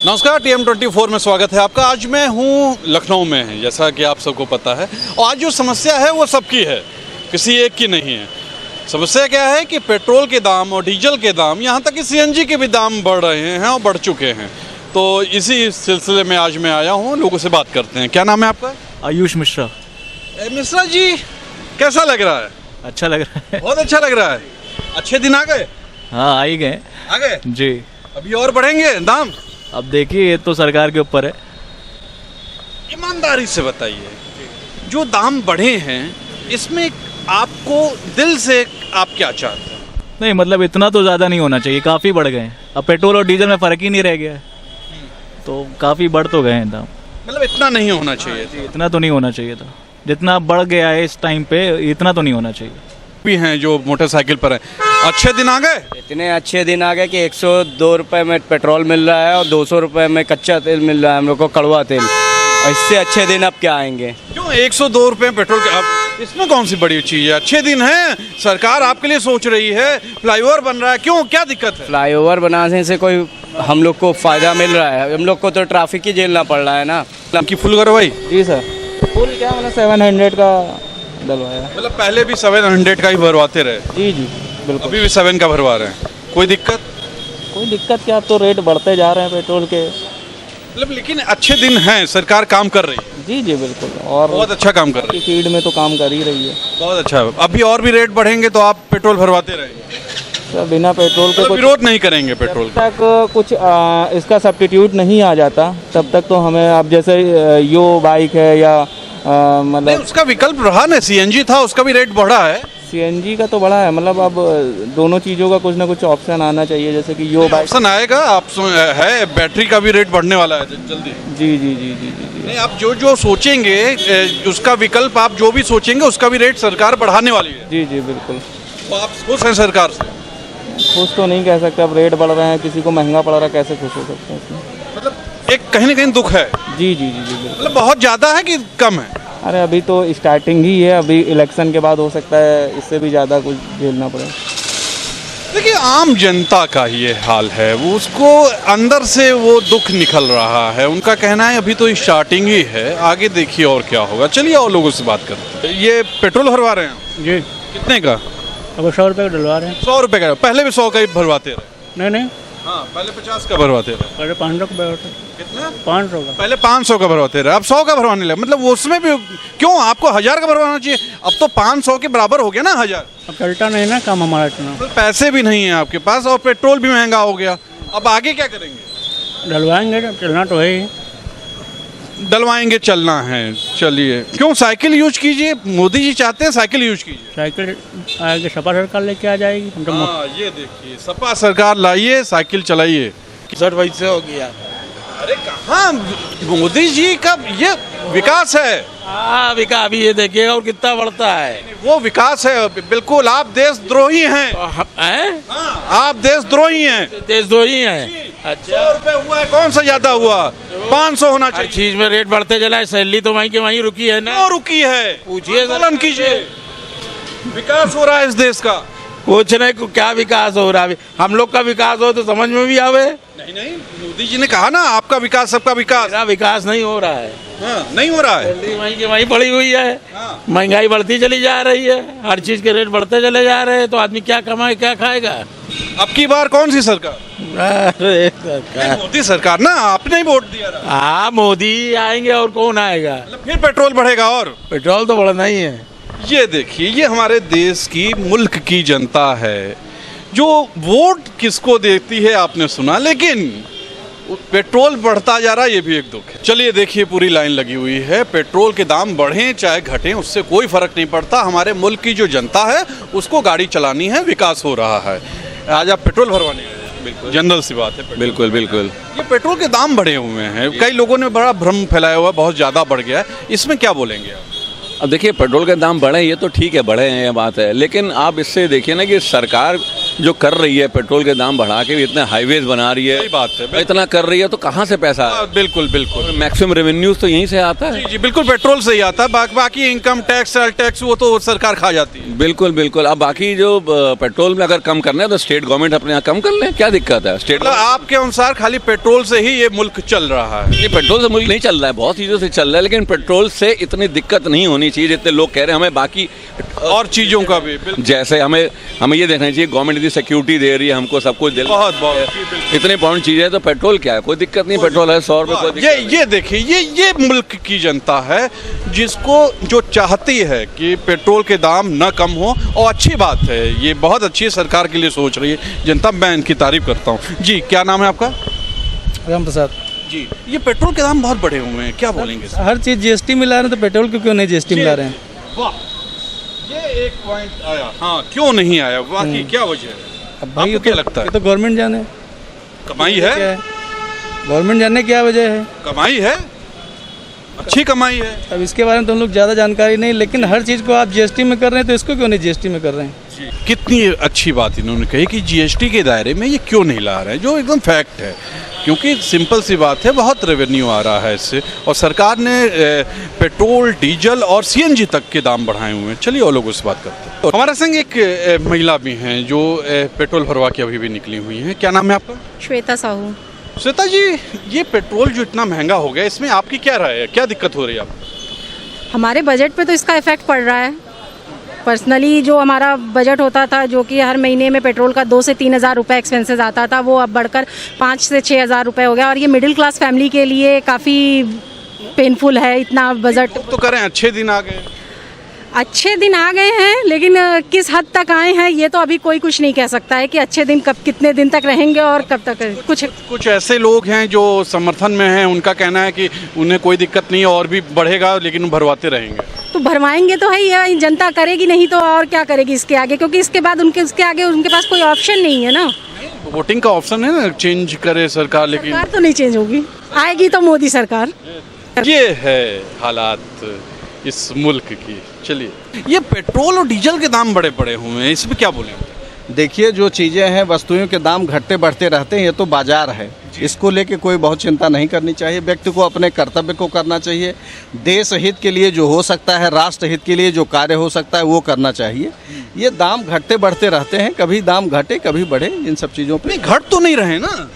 नमस्कार, TM24 में स्वागत है आपका। आज मैं हूँ लखनऊ में, जैसा कि आप सबको पता है। और आज जो समस्या है वो सबकी है, किसी एक की नहीं है। समस्या क्या है कि पेट्रोल के दाम और डीजल के दाम, यहाँ तक कि CNG के भी दाम बढ़ रहे हैं और बढ़ चुके हैं। तो इसी सिलसिले में आज मैं आया हूँ, लोगों से बात करते हैं। क्या नाम है आपका? आयुष मिश्रा। मिश्रा जी, कैसा लग रहा है? अच्छा लग रहा है। बहुत अच्छा लग रहा है। अच्छे दिन आ गए? हाँ, आ ही गए। आ गए जी। अभी और बढ़ेंगे दाम? अब देखिए, ये तो सरकार के ऊपर है। ईमानदारी से बताइए, जो दाम बढ़े हैं इसमें आपको दिल से आप क्या चाहते हैं? नहीं, मतलब इतना तो ज़्यादा नहीं होना चाहिए, काफ़ी बढ़ गए हैं। अब पेट्रोल और डीजल में फ़र्क ही नहीं रह गया है, तो काफ़ी बढ़ तो गए हैं दाम। मतलब इतना नहीं होना चाहिए था। इतना तो नहीं होना चाहिए था, जितना बढ़ गया है इस टाइम पे, इतना तो नहीं होना चाहिए। भी हैं जो मोटरसाइकिल पर हैं। अच्छे दिन आ गए? इतने अच्छे दिन आ गए कि 102 रुपये में पेट्रोल मिल रहा है और 200 रुपये में कच्चा तेल मिल रहा है हम लोग को, कड़वा तेल। और इससे अच्छे दिन अब क्या आएंगे? क्यों 102 रुपये पेट्रोल के? अब इसमें कौन सी बड़ी चीज़ है? अच्छे दिन हैं, सरकार आपके लिए सोच रही है, फ्लाईओवर बन रहा है, क्यों, क्या दिक्कत है? फ्लाईओवर बनाने से कोई हम लोग को फ़ायदा मिल रहा है? हम लोग को तो ट्रैफिक ही झेलना पड़ रहा है ना। की फुल करवाई? जी सर, फुल क्या मतलब 700 का डलवाया। मतलब पहले भी 700 का ही भरवाते रहे? जी जी बिल्कुल। अभी भी 7 का भरवा रहे हैं। कोई दिक्कत? कोई दिक्कत क्या, अब तो रेट बढ़ते जा रहे हैं पेट्रोल के। मतलब लेकिन अच्छे दिन हैं, सरकार काम कर रही है। जी जी बिल्कुल, और बहुत अच्छा काम कर रही है। फील्ड में तो काम कर ही रही है। बहुत अच्छा। अभी और भी रेट बढ़ेंगे तो आप पेट्रोल भरवाते रहेंगे? सर बिना पेट्रोल के तो कुछ विरोध नहीं करेंगे पेट्रोल का? तक कुछ इसका सब्स्टिट्यूट नहीं आ जाता तब तक तो हमें, अब जैसे यो बाइक है या नहीं, मतलब उसका विकल्प रहा ना, CNG था, उसका भी रेट बढ़ा है। CNG का तो बड़ा है, मतलब अब दोनों चीज़ों का कुछ ना कुछ ऑप्शन आना चाहिए, जैसे कि यो बाइक। ऑप्शन आएगा, आप है, बैटरी का भी रेट बढ़ने वाला है जल्दी। जी जी जी जी जी जी। नहीं, आप जो जो सोचेंगे उसका विकल्प, आप जो भी सोचेंगे उसका भी रेट सरकार बढ़ाने वाली है। जी जी बिल्कुल। तो आप खुश हैं सरकार से? खुश तो नहीं कह सकते, अब रेट बढ़ रहे हैं, किसी को महंगा पड़ रहा है, कैसे खुश हो सकते हैं इसमें? मतलब एक कहीं ना कहीं दुख है। जी जी जी जी बिल्कुल। मतलब बहुत ज़्यादा है कि कम है? अरे अभी तो स्टार्टिंग ही है, अभी इलेक्शन के बाद हो सकता है इससे भी ज़्यादा कुछ झेलना पड़े। देखिए, आम जनता का ये हाल है, वो उसको अंदर से वो दुख निकल रहा है। उनका कहना है अभी तो स्टार्टिंग ही है, आगे देखिए और क्या होगा। चलिए और लोगों से बात करते हैं। ये पेट्रोल भरवा रहे हैं? जी। कितने का? अब 100 रुपये का डलवा रहे हैं। 100 रुपये का? पहले भी 100 का ही भरवाते रहे? नहीं नहीं, हाँ, पहले 50 का भरवाते रहे। पहले 500 का बैठा। कितना? 500 का। पहले 500 का भरवाते रहे, अब 100 का भरवाने लगे। मतलब उसमें भी क्यों आपको 1000 का भरवाना चाहिए? अब तो 500 के बराबर हो गया ना 1000। अब चलता नहीं ना काम हमारा इतना। मतलब पैसे भी नहीं है आपके पास और पेट्रोल भी महंगा हो गया। अब आगे क्या करेंगे? डलवाएंगे, चलना तो है ही। डलवाएंगे, चलना है। चलिए, क्यों साइकिल यूज कीजिए, मोदी जी चाहते हैं साइकिल यूज कीजिए। साइकिल आएगी, सपा सरकार लेके आ जाएगी। हम तो हाँ, ये देखिए, सपा सरकार लाइए, साइकिल चलाइए। 60 पैसे हो गया। अरे कहाँ, मोदी जी का ये विकास है। हाँ विका, अभी ये देखिएगा और कितना बढ़ता है। वो विकास है, बिल्कुल। आप देशद्रोही हैं। हैं? हाँ, आप देशद्रोही हैं। देशद्रोही हैं। अच्छा, 100 रुपए हुआ है, कौन सा ज्यादा हुआ? 500 होना हर चाहिए। चीज में रेट बढ़ते चला है। सैलरी तो वहीं के वहीं रुकी है ना। क्यों रुकी है? पूछिए सर। आंदोलन कीजिए, विकास हो रहा है इस देश का। कुछ नहीं, क्या विकास हो रहा है? हम लोग का विकास हो तो समझ में भी आवे। नहीं नहीं, मोदी जी ने कहा ना, आपका विकास सबका विकास। मेरा विकास नहीं हो रहा है। हाँ, नहीं हो रहा है। सैलरी वहीं के वहीं पड़ी हुई है। हाँ। महंगाई बढ़ती चली जा रही है, हर चीज के रेट बढ़ते चले जा रहे हैं, तो आदमी क्या कमाए क्या खाएगा? अब की बार कौन सी सरकार? अरे सरकार, मोदी सरकार ना, आपने ही वोट दिया था। हाँ मोदी आएंगे और कौन आएगा? मतलब फिर पेट्रोल बढ़ेगा और पेट्रोल तो बढ़ना ही है। ये देखिए, ये हमारे देश की, मुल्क की जनता है जो वोट किसको देती है आपने सुना, लेकिन पेट्रोल बढ़ता जा रहा है, ये भी एक दुख है। चलिए देखिए, पूरी लाइन लगी हुई है। पेट्रोल के दाम बढ़ें चाहे घटें, उससे कोई फर्क नहीं पड़ता। हमारे मुल्क की जो जनता है उसको गाड़ी चलानी है, विकास हो रहा है। आज आप पेट्रोल भरवाने गए? बिल्कुल, जनरल सी बात है। बिल्कुल बिल्कुल। ये पेट्रोल के दाम बढ़े हुए हैं, कई लोगों ने बड़ा भ्रम फैलाया हुआ है, बहुत ज़्यादा बढ़ गया है। इसमें क्या बोलेंगे आप? अब देखिए, पेट्रोल के दाम बढ़े, ये तो ठीक है, बढ़े हैं, ये बात है। लेकिन आप इससे देखिए ना कि सरकार जो कर रही है पेट्रोल के दाम बढ़ा के इतने हाईवेज बना रही है, सही बात है। इतना कर रही है तो कहाँ से पैसा बिल्कुल बिल्कुल मैक्सिमम रेवेन्यूज तो यहीं से आता है। जी बिल्कुल, पेट्रोल से ही आता है। बाकी इनकम टैक्स, सेल टैक्स वो तो सरकार खा जाती है। बिल्कुल बिल्कुल। अब बाकी जो पेट्रोल में अगर कम करना है तो स्टेट गवर्नमेंट अपने यहाँ कम कर ले, क्या दिक्कत है? स्टेट मतलब आपके अनुसार खाली पेट्रोल से ही ये मुल्क चल रहा है? नहीं, पेट्रोल से मुल्क नहीं चल रहा है, बहुत चीज़ों से चल रहा है, लेकिन पेट्रोल से इतनी दिक्कत नहीं होनी चाहिए जितने लोग कह रहे हैं। हमें बाकी और चीजों का भी जैसे हमें ये देखना चाहिए, गवर्नमेंट इतनी सिक्योरिटी दे रही है हमको, सब कुछ दे रही है, बहुत इतने इंपॉर्टेंट चीज़ है, तो पेट्रोल क्या है? कोई दिक्कत नहीं, पेट्रोल है 100 रुपये, कोई दिक्कत नहीं। ये देखिए, ये मुल्क की जनता है जिसको जो चाहती है कि पेट्रोल के दाम न कम हो, और अच्छी बात है, ये बहुत अच्छी सरकार के लिए सोच रही है जनता। मैं इनकी तारीफ करता हूँ। जी, क्या नाम है आपका? राम प्रसाद जी, ये पेट्रोल के दाम बहुत बढ़े हुए हैं, क्या बोलेंगे? हर चीज़ जीएसटी मिला रहे हैं तो पेट्रोल क्यों नहीं जीएसटी मिला रहे हैं? वाह, ये एक पॉइंट आया। हाँ, क्यों नहीं आया? वाकई क्या वजह है? अब भाई आपको क्या लगता है? ये तो गवर्नमेंट जाने कमाई क्या है? है, गवर्नमेंट जाने क्या वजह है। कमाई है, अच्छी कमाई है। अब इसके बारे में तो हम लोग ज़्यादा जानकारी नहीं, लेकिन हर चीज़ को आप जीएसटी में कर रहे हैं तो इसको क्यों नहीं जीएसटी में कर रहे हैं? कितनी अच्छी बात इन्होंने कही कि जीएसटी के दायरे में ये क्यों नहीं ला रहे हैं, जो एकदम फैक्ट है। क्योंकि सिंपल सी बात है, बहुत रेवेन्यू आ रहा है इससे, और सरकार ने पेट्रोल, डीजल और सीएनजी तक के दाम बढ़ाए हुए हैं। चलिए और लोगों से बात करते हैं। हमारे संग एक महिला भी हैं जो पेट्रोल भरवा के अभी भी निकली हुई हैं। क्या नाम है आपका? श्वेता साहू। श्वेता जी, ये पेट्रोल जो इतना महंगा हो गया, इसमें आपकी क्या राय है, क्या दिक्कत हो रही है आपको? हमारे बजट पे तो इसका इफेक्ट पड़ रहा है। पर्सनली जो हमारा बजट होता था, जो कि हर महीने में पेट्रोल का 2 से 3 हज़ार रुपये एक्सपेंसेस आता था, वो अब बढ़कर 5 से 6 हज़ार रुपये हो गया, और ये मिडिल क्लास फैमिली के लिए काफ़ी पेनफुल है इतना बजट। तो करें, अच्छे दिन आ गए। अच्छे दिन आ गए हैं, लेकिन किस हद तक आए हैं ये तो अभी कोई कुछ नहीं कह सकता है कि अच्छे दिन कब, कितने दिन तक रहेंगे और कब तक। कुछ ऐसे लोग हैं जो समर्थन में हैं, उनका कहना है कि उन्हें कोई दिक्कत नहीं है, और भी बढ़ेगा, लेकिन भरवाते रहेंगे। तो भरवाएंगे तो है ही, जनता करेगी नहीं तो और क्या करेगी इसके आगे, क्योंकि इसके बाद उसके आगे उनके पास कोई ऑप्शन नहीं है ना। वोटिंग का ऑप्शन है ना, चेंज करे सरकार, लेकिन सरकार तो नहीं चेंज होगी, आएगी तो मोदी सरकार। ये है हालात इस मुल्क की। चलिए, ये पेट्रोल और डीजल के दाम बड़े पड़े हुए हैं, इसमें क्या बोलेंगे? देखिए, जो चीज़ें हैं, वस्तुओं के दाम घटते बढ़ते रहते हैं, ये तो बाजार है, इसको लेके कोई बहुत चिंता नहीं करनी चाहिए। व्यक्ति को अपने कर्तव्य को करना चाहिए, देश हित के लिए जो हो सकता है, राष्ट्र हित के लिए जो कार्य हो सकता है वो करना चाहिए। ये दाम घटते बढ़ते रहते हैं, कभी दाम घटे कभी बढ़े, इन सब चीज़ों पे नहीं, घट तो नहीं रहे ना,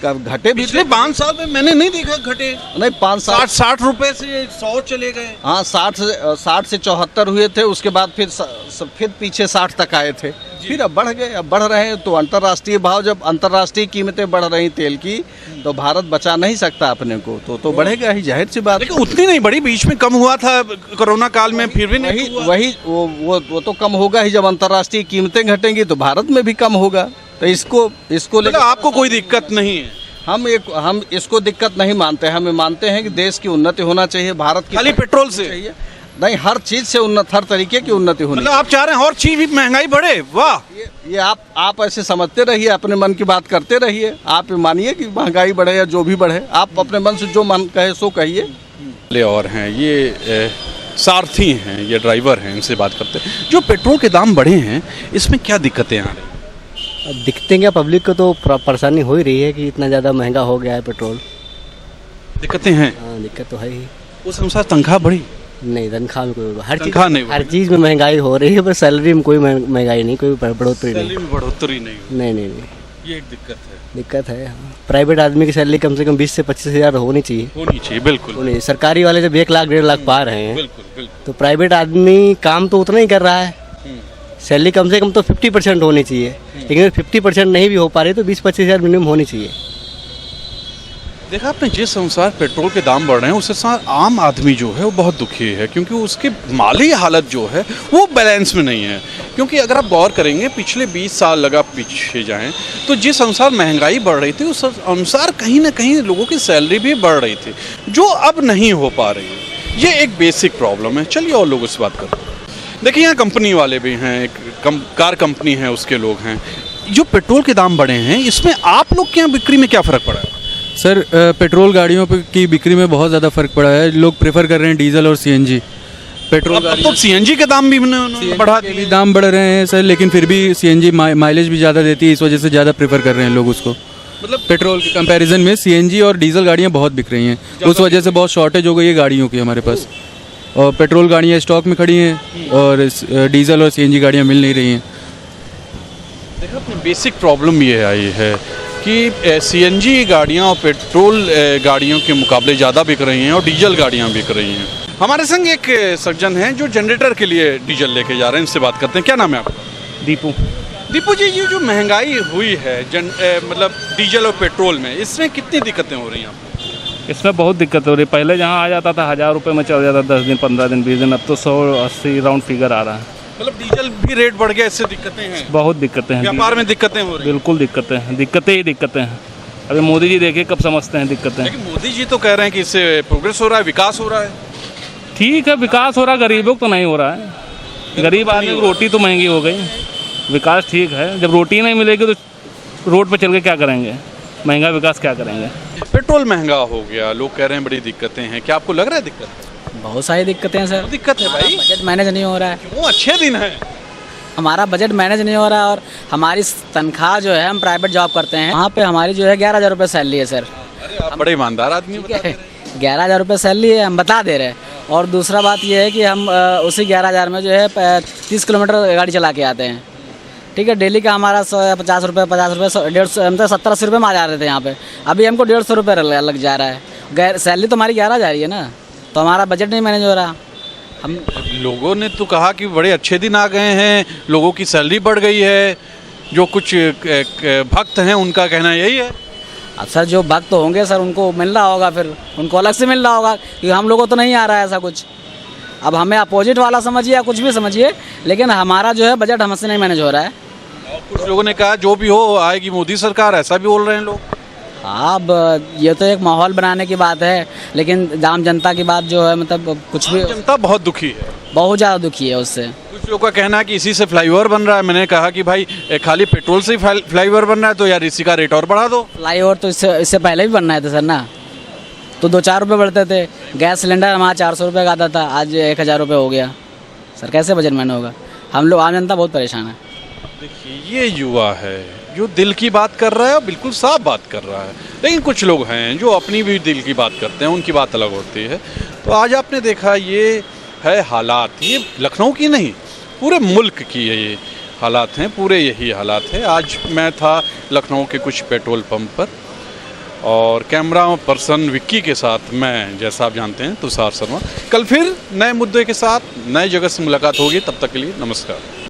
घटे भी। पिछले 5 साल में मैंने नहीं देखा घटे। नहीं, 5-60 रुपए से 100 चले गए। हाँ, 60 से 74 हुए थे, उसके बाद फिर पीछे 60 तक आए थे, फिर अब बढ़ गए, अब बढ़ रहे हैं। तो अंतर्राष्ट्रीय भाव, जब अंतर्राष्ट्रीय कीमतें बढ़ रही तेल की, तो भारत बचा नहीं सकता अपने को, तो बढ़ेगा ही, जाहिर सी बात। लेकिन उतनी नहीं बढ़ी, बीच में कम हुआ था कोरोना काल में, फिर भी नहीं हुआ। वही वो तो कम होगा ही, जब अंतर्राष्ट्रीय कीमतें घटेंगी तो भारत में भी कम होगा। तो इसको लेकर आपको कोई दिक्कत नहीं है? हम इसको दिक्कत नहीं मानते हैं, हमें मानते हैं कि देश की उन्नति होना चाहिए, भारत की। खाली पेट्रोल से चाहिए नहीं, हर चीज से उन्नत, हर तरीके की उन्नति होनी। मतलब आप चाह रहे हैं और चीज भी महंगाई बढ़े? वाह, ये आप ऐसे समझते रहिए, अपने मन की बात करते रहिए। आप मानिए कि महंगाई बढ़े या जो भी बढ़े, आप अपने मन से जो मन कहे सो कहिए। और हैं ये सारथी हैं, ये ड्राइवर हैं, इनसे बात करते हैं। जो पेट्रोल के दाम बढ़े हैं, इसमें क्या दिक्कतें आ रही? अब दिखते क्या, पब्लिक को तो परेशानी हो ही रही है कि इतना ज़्यादा महंगा हो गया है पेट्रोल। दिक्कतें हैं? हाँ, दिक्कत तो है ही। उस अनुसार तनख्वाह बढ़ी? नहीं, तनख्वाह में कोई हर चीज़ में महंगाई हो रही है, पर सैलरी में कोई महंगाई नहीं, कोई बढ़ोतरी नहीं। सैलरी में बढ़ोतरी नहीं। ये एक दिक्कत है। हाँ। प्राइवेट आदमी की सैलरी कम से कम 20 से 25 हज़ार होनी चाहिए। बिल्कुल। सरकारी वाले जब 1 लाख 1.5 लाख पा रहे हैं, बिल्कुल। तो प्राइवेट आदमी काम तो उतना ही कर रहा है, सैलरी कम से कम तो 50% होनी चाहिए, लेकिन 50% नहीं भी हो पा रही तो 20-25 हज़ार मिनिमम होनी चाहिए। देखा आपने, जिस अनुसार पेट्रोल के दाम बढ़ रहे हैं, उस अनुसार आम आदमी जो है वो बहुत दुखी है, क्योंकि उसके माली हालत जो है वो बैलेंस में नहीं है। क्योंकि अगर आप गौर करेंगे, पिछले 20 साल लगा पीछे जाएं, तो जिस अनुसार महंगाई बढ़ रही थी, उस अनुसार कहीं ना कहीं लोगों की सैलरी भी बढ़ रही थी, जो अब नहीं हो पा रही है। ये एक बेसिक प्रॉब्लम है। चलिए और लोगों से बात करते हैं। देखिए, यहाँ कंपनी वाले भी हैं, एक कार कंपनी है, उसके लोग हैं। जो पेट्रोल के दाम बढ़े हैं, इसमें आप लोग के यहाँ बिक्री में क्या फ़र्क पड़ा है? सर, पेट्रोल गाड़ियों की बिक्री में बहुत ज़्यादा फ़र्क पड़ा है। लोग प्रेफर कर रहे हैं डीजल और सीएनजी। पेट्रोल अब गाड़ी तो सीएनजी के दाम भी उन्होंने बढ़ा के भी दिए। दाम बढ़ रहे हैं सर, लेकिन फिर भी सीएनजी माइलेज भी ज़्यादा देती है, इस वजह से ज़्यादा प्रेफर कर रहे हैं लोग उसको। मतलब पेट्रोल के कंपैरिजन में सीएनजी और डीजल गाड़ियाँ बहुत बिक रही हैं, उस वजह से बहुत शॉर्टेज हो गई है गाड़ियों की हमारे पास। और पेट्रोल गाड़ियाँ स्टॉक में खड़ी हैं और डीजल और सीएनजी गाड़ियाँ मिल नहीं रही हैं। देखो अपनी बेसिक प्रॉब्लम ये आई है कि सीएनजी गाड़ियाँ और पेट्रोल गाड़ियों के मुकाबले ज़्यादा बिक रही हैं और डीजल गाड़ियाँ बिक रही हैं। हमारे संग एक सज्जन हैं जो जनरेटर के लिए डीजल लेके जा रहे हैं, इनसे बात करते हैं। क्या नाम है आपका? दीपू। दीपू जी, ये जो महंगाई हुई है मतलब डीजल और पेट्रोल में, इसमें कितनी दिक्कतें हो रही हैं आपको? इसमें बहुत दिक्कत हो रही है। पहले जहाँ आ जाता था 1000 रुपये में चल जाता 10 दिन 15 दिन 20 दिन, अब तो 180 राउंड फिगर आ रहा है। मतलब डीजल भी रेट बढ़ गया, इससे दिक्कतें हैं, बहुत दिक्कतें हैं, व्यापार में दिक्कतें हो रही हैं। बिल्कुल दिक्कतें हैं, दिक्कतें ही दिक्कतें हैं। अभी मोदी जी देखिए कब समझते हैं दिक्कतें। लेकिन मोदी जी तो कह रहे हैं कि इससे प्रोग्रेस हो रहा है, विकास हो रहा है। ठीक है, विकास हो रहा है, गरीबों को तो नहीं हो रहा है। गरीब आदमी की रोटी तो महंगी हो गई। विकास ठीक है, जब रोटी नहीं मिलेगी तो रोड पे चल के क्या करेंगे? महंगा विकास क्या करेंगे? पेट्रोल महंगा हो गया, लोग कह रहे हैं बड़ी दिक्कतें हैं। क्या आपको लग रहा है दिक्कत? बहुत सारी दिक्कतें हैं सर। दिक्कत है भाई, बजट मैनेज नहीं हो रहा है, क्यों? अच्छे दिन है। हमारा बजट मैनेज नहीं हो रहा है और हमारी तनख्वाह जो है, हम प्राइवेट जॉब करते हैं, वहाँ पे हमारी जो है 11,000 रुपये सैलरी है सर। अरे आप बड़े ईमानदार आदमी बता रहे हैं। 11,000 रुपये सैलरी है, हम बता दे रहे हैं। और दूसरा बात यह है कि हम उसी 11,000 में जो है 30 किलोमीटर गाड़ी चला के आते हैं। ठीक है, डेली का हमारा 50 रुपये 150 हम तो 70-80 रुपये में आ जा रहे थे यहाँ पे, अभी हमको 150 रुपये लग जा रहा है। सैलरी तो हमारी 11 जा रही है ना, तो हमारा बजट नहीं मैनेज हो रहा। हम लोगों ने तो कहा कि बड़े अच्छे दिन आ गए हैं, लोगों की सैलरी बढ़ गई है। जो कुछ भक्त हैं उनका कहना यही है। अब सर जो भक्त तो होंगे सर, उनको मिल रहा होगा, फिर उनको अलग से मिल रहा होगा, क्योंकि हम लोगों को तो नहीं आ रहा है ऐसा कुछ। अब हमें अपोजिट वाला समझिए या कुछ भी समझिए, लेकिन हमारा जो है बजट हमसे नहीं मैनेज हो रहा है। कुछ लोगों ने कहा जो भी हो आएगी मोदी सरकार, ऐसा भी बोल रहे हैं लोग। हाँ, अब ये तो एक माहौल बनाने की बात है, लेकिन आम जनता की बात जो है, मतलब कुछ भी, जनता बहुत दुखी है, बहुत ज़्यादा दुखी है उससे। कुछ लोगों का कहना है कि इसी से फ्लाईओवर बन रहा है। मैंने कहा कि भाई खाली पेट्रोल से ही फ्लाईओवर बन रहा है, तो यार इसी का रेट और बढ़ा दो। फ्लाईओवर तो इससे पहले भी बनना है था सर ना, तो 2-4 रुपये बढ़ते थे। गैस सिलेंडर हमारा 400 रुपये का आता था, आज 1,000 रुपये हो गया। सर कैसे बजट मैनेज होगा? हम लोग, आम जनता बहुत परेशान है। देखिए ये युवा है जो दिल की बात कर रहा है और बिल्कुल साफ बात कर रहा है, लेकिन कुछ लोग हैं जो अपनी भी दिल की बात करते हैं, उनकी बात अलग होती है। तो आज आपने देखा ये है हालात, ये लखनऊ की नहीं पूरे मुल्क की ये हालात हैं, पूरे यही हालात है। आज मैं था लखनऊ के कुछ पेट्रोल पंप पर और कैमरा पर्सन विक्की के साथ मैं, जैसा आप जानते हैं, तुषार शर्मा। कल फिर नए मुद्दे के साथ नए जगह से मुलाकात होगी, तब तक के लिए नमस्कार।